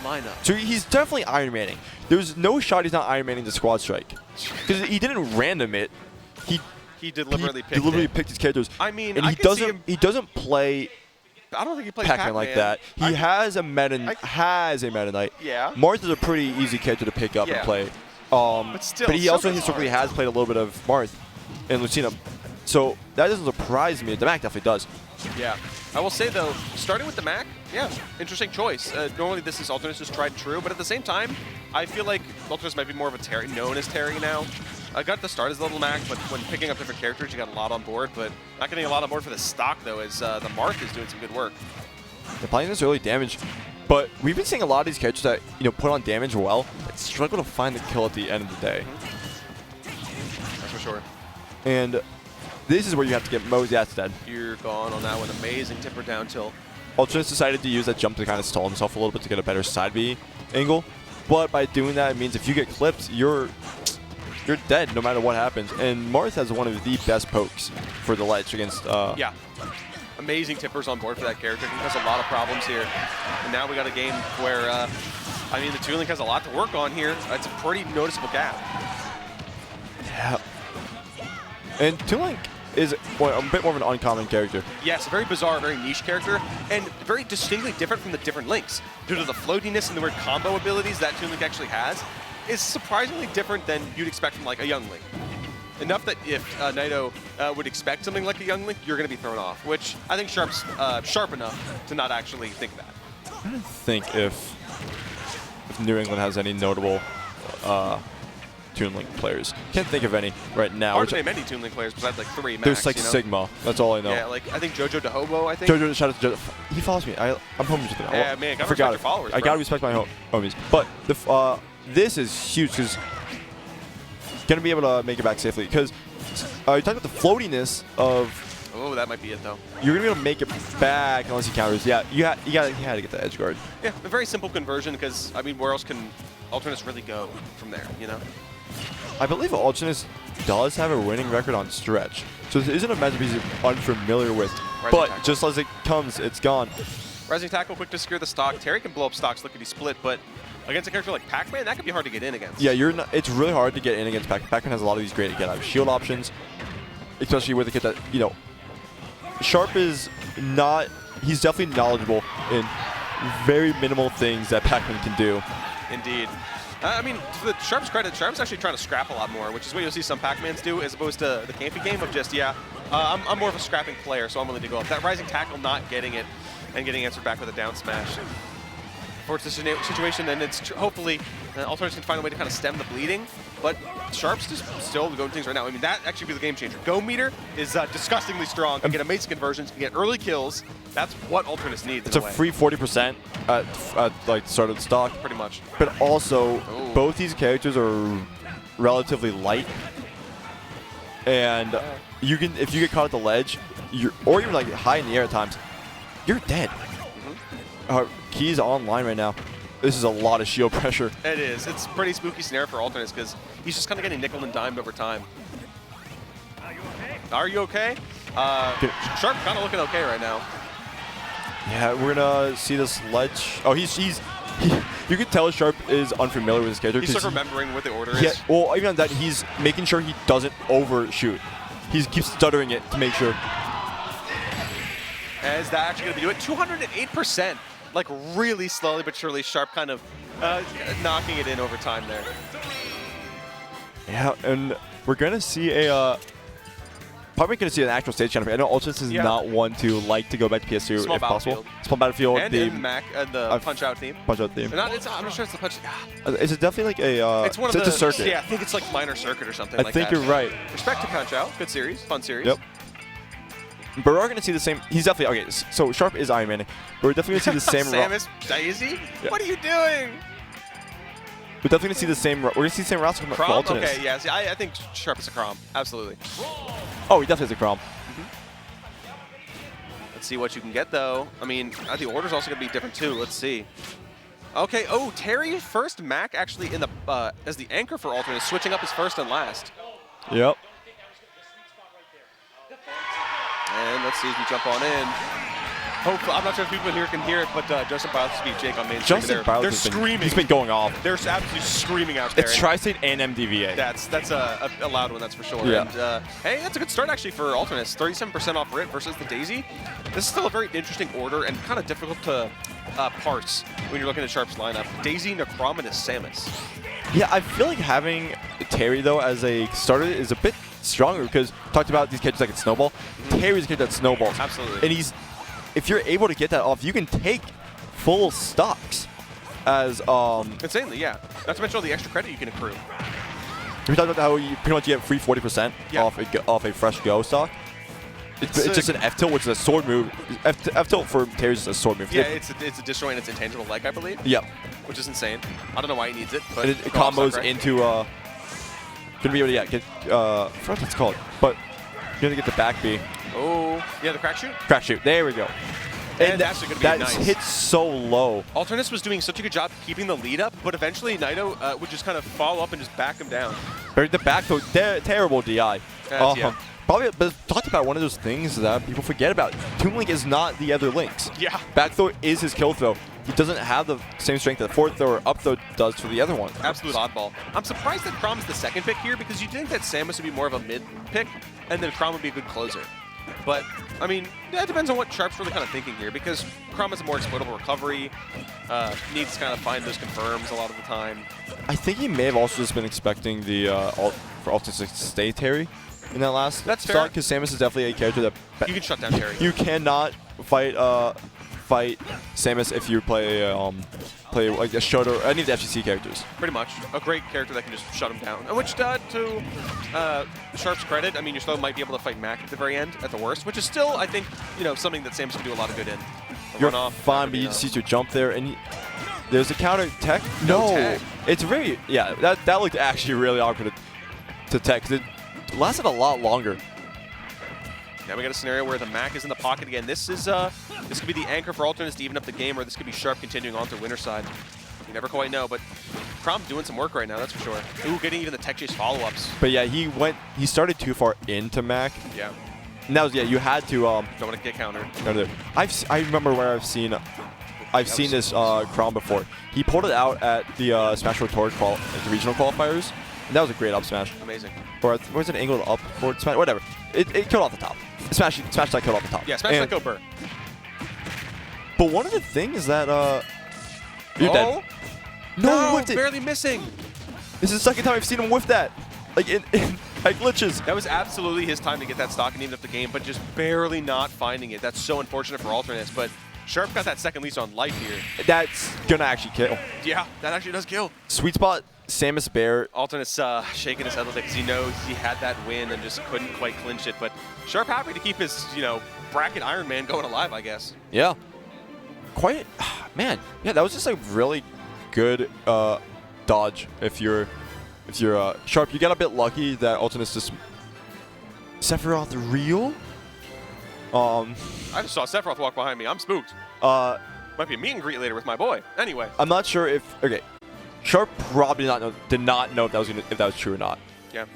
lineup. So he's definitely Iron Manning. There's no shot he's not Iron Manning the squad strike. Because he didn't random it. He deliberately picked his characters. I mean, and he doesn't play I don't think he plays Pac-Man like that. He has a Meta Knight. Yeah. Marth is a pretty easy character to pick up and play. But still, but he also historically has played a little bit of Marth and Lucina. So that doesn't surprise me. The Mac definitely does. Yeah. I will say, though, starting with the Mac, yeah, interesting choice. Normally this is Alternis' tried and true, but at the same time, I feel like Alternis might be more of a Terry, known as Terry now. I got to start as a little Mac, but when picking up different characters, you got a lot on board. But not getting a lot on board for the stock, though, as the Marth is doing some good work. They're playing this early damage, but we've been seeing a lot of these characters that put on damage well, but struggle to find the kill at the end of the day. That's for sure. And this is where you have to get Mosey dead. You're gone on that one. Amazing tipper down tilt. Alternis decided to use that jump to kind of stall himself a little bit to get a better side B angle, but by doing that, it means if you get clipped, you're dead no matter what happens. And Marth has one of the best pokes for the ledge against. Yeah. Amazing tippers on board for that character. He has a lot of problems here. And now we got a game where, I mean, the Toon Link has a lot to work on here. It's a pretty noticeable gap. Yeah. And Toon Link is a bit more of an uncommon character. Yes, a very bizarre, very niche character, and very distinctly different from the different Links. Due to the floatiness and the weird combo abilities that Toon Link actually has, is surprisingly different than you'd expect from like a young Link. Enough that if Naito would expect something like a young Link, you're going to be thrown off, which I think Sharp's sharp enough to not actually think that. I don't think if New England has any notable Toon Link players. Can't think of any right now. Hard to name any Toon Link players besides like 3 max. There's like Sigma. That's all I know. Yeah, like I think Jojo DeHobo, I think. Jojo, shout out to Jojo. He follows me. I'm homies with him. Yeah, man, gotta respect your followers, I gotta respect my homies. But this is huge because gonna be able to make it back safely. Because you talked about the floatiness of. Oh, that might be it though. You're gonna be able to make it back unless he counters. Yeah, you had to get the edge guard. Yeah, a very simple conversion because I mean, where else can Alternis really go from there? You know. I believe Alternis does have a winning record on stretch, so this isn't a matchup he's unfamiliar with. But just as it comes, it's gone. Rising tackle, quick to secure the stock. Terry can blow up stocks lickety split, but against a character like Pac-Man, that could be hard to get in against. Yeah, it's really hard to get in against Pac-Man. Pac-Man has a lot of these great get out of shield options, especially with the kit that Sharp is not. He's definitely knowledgeable in very minimal things that Pac-Man can do. Indeed. I mean, to the Sharp's credit, Sharp's actually trying to scrap a lot more, which is what you'll see some Pac-Mans do, as opposed to the campy game of just, I'm more of a scrapping player, so I'm willing to go up. That rising tackle, not getting it, and getting answered back with a down smash. Fortunate situation, and it's hopefully Alternis can find a way to kind of stem the bleeding, but Sharp's just still going things right now. I mean, that actually be the game changer. Go meter is disgustingly strong. Can get amazing conversions, can get early kills. That's what Alternis needs. It's a free 40% at like the start of the stock. Pretty much. But also, both these characters are relatively light, and you can if you get caught at the ledge, or even like high in the air at times, you're dead. Key's online right now. This is a lot of shield pressure. It is. It's a pretty spooky scenario for Alternis because he's just kind of getting nickel and dimed over time. Are you okay? Sharp kind of looking okay right now. Yeah, we're gonna see this ledge. Oh, you can tell Sharp is unfamiliar with his character. He's like remembering what the order is. Yeah, well, even on that, he's making sure he doesn't overshoot. He keeps stuttering it to make sure. Is that actually going to be it? 208%. Like really slowly but surely, Sharp kind of knocking it in over time there. Yeah, and we're going to see probably going to see an actual stage champion. I know Alternis is not one to like to go back to PS2 if possible. Small Battlefield. And the Mac, the Punch-Out theme. Punch-Out theme. I'm not sure it's the Punch. Is it definitely like a... it's one of the... It's a circuit. Yeah, I think it's like Minor Circuit or something like that. I think you're right. Respect to Punch-Out. Good series. Fun series. Yep. But we're going to see the same. He's definitely okay. So Sharp is Iron Man. But we're definitely going to see the same. Samus Daisy? Yeah. What are you doing? We're definitely going to see the same. We're going to see the same routes from Alternis. Okay, yeah. See, I think Sharp is a Crom. Absolutely. Oh, he definitely is a Crom. Let's see what you can get though. I mean, the order's also going to be different too. Let's see. Okay. Oh, Terry first Mac actually in the as the anchor for Alternis, switching up his first and last. Yep. And let's see if we jump on in. Hopefully, I'm not sure if people here can hear it, but Justin Biles beat Jake on main stream. Justin They're Biles screaming. He's been going off. They're absolutely screaming out there. It's Tri-State and MDVA. That's a loud one, that's for sure. Yeah. And hey, that's a good start actually for Alternis. 37% off Rit versus the Daisy. This is still a very interesting order and kind of difficult to parse when you're looking at Sharp's lineup. Daisy, Necrominus, Samus. Yeah, I feel like having Terry, though, as a starter is a bit stronger because talked about these characters that can snowball. Terry's a character that snowballs. Absolutely. And if you're able to get that off, you can take full stocks as insanely, yeah. Not to mention all the extra credit you can accrue. we talked about how you pretty much get free 40% off a fresh go stock. It's just an F tilt, which is a sword move. F tilt for Terry's is a sword move. Yeah, it's a destroy and it's intangible leg, I believe. Yep. Which is insane. I don't know why he needs it, but it combos into gonna be able to get I forgot what it's called, but you're gonna get the back B. Oh, yeah, the crack shoot. Crack shoot. There we go. And that's going to be that nice. hits so low. Alternis was doing such a good job keeping the lead up, but eventually Naito would just kind of follow up and just back him down. The back throw, terrible DI. Yeah. Probably, but talked about one of those things that people forget about. Toon Link is not the other Links. Yeah. Back throw is his kill throw. He doesn't have the same strength that forward throw or up throw does for the other one. Absolute oddball. I'm surprised that Crom's the second pick here because you'd think that Samus would be more of a mid pick and then Crom would be a good closer. But, I mean, that depends on what Sharp's really kind of thinking here because Crom has a more exploitable recovery, needs to kind of find those confirms a lot of the time. I think he may have also just been expecting the for Alternis to stay Terry in that last stock because Samus is definitely a character that you can shut down Terry. You cannot fight Samus if you play like a Shoto or any of the FGC characters. Pretty much. A great character that can just shut him down. Which, to Sharp's credit, I mean, you still might be able to fight Mac at the very end, at the worst, which is still, I think, something that Samus can do a lot of good in. You're fine, but you just see your jump there, and there's a counter tech. No, tech. It's very, that looked actually really awkward to tech, because it lasted a lot longer. Now we got a scenario where the Mac is in the pocket again. This could be the anchor for Alternis to even up the game, or this could be Sharp continuing on to winner's side. You never quite know, but Crom doing some work right now, that's for sure. Ooh, getting even the tech chase follow-ups. But yeah, he started too far into Mac. Yeah. And that was, you had to don't want to get countered. I remember where I've seen this Crom before. He pulled it out at the Smash Bros. Tour the regional qualifiers, and that was a great up smash. Amazing. Or was it an angled up forward smash? Whatever. It killed off the top. Smash that killed off the top. Yeah, smash that kill burr. But one of the things that you're dead. No, whiffed it. Barely missing. This is the second time I've seen him whiff that. Like in glitches. That was absolutely his time to get that stock and even up the game, but just barely not finding it. That's so unfortunate for Alternis, but Sharp got that second lease on life here. That's gonna actually kill. Yeah, that actually does kill. Sweet spot, Samus Bear. Alternis shaking his head a little bit because he knows he had that win and just couldn't quite clinch it, but Sharp happy to keep his, bracket Iron Man going alive, I guess. Yeah. Quite, man. Yeah, that was just a really good dodge if you're Sharp. You got a bit lucky that Alternis just Sephiroth real. I just saw Sephiroth walk behind me. I'm spooked. Might be a meet and greet later with my boy. Anyway. I'm not sure if Sharp probably did not know if that was true or not. Yeah.